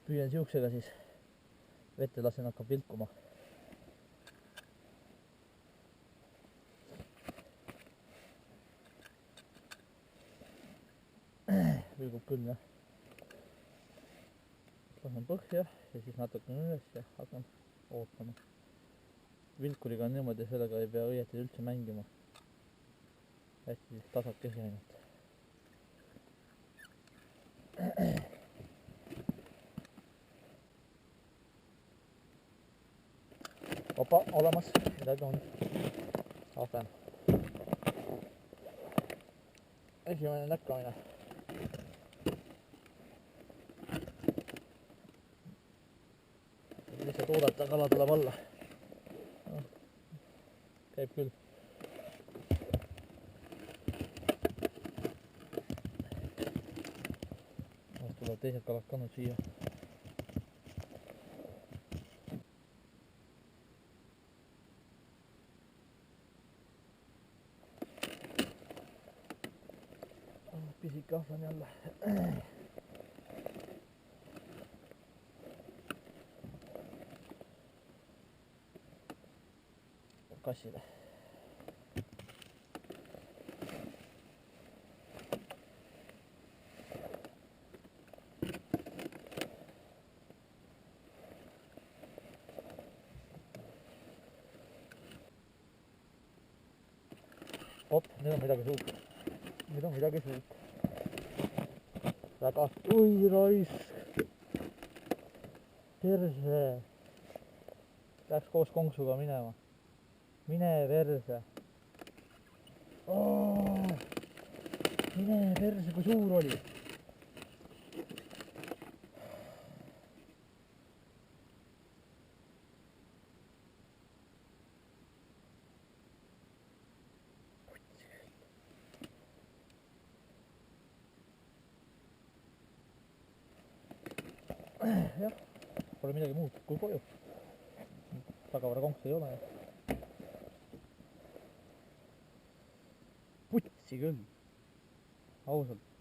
püüan siuksega siis vette lasen, hakkab vilkuma. Vilgub küll, jah. Lasen põhja ja siis natukene üles ja hakkan ootama. Vilkuriga on niimoodi, sellega ei pea õieti üldse mängima. Hästi siis tasakesi ainult. Opa, olemas, midagi on. Ahven. Esimene näkkamine. Lihtsalt oodata, kala tuleb alla. Käib küll. Tulevad teised kalad ka nüüd siia. Pisike ahven jälle. Kassile. Op, nüüd on midagi suurt. Nüüd on midagi suurt. Väga, oi raisk. Perse. Läks koos konksuga minema. Mine perse. Mine perse, kui suur oli. Jah, pole midagi muud kui koju. Tagavara konks ei ole. Putsi küll. Ausalt.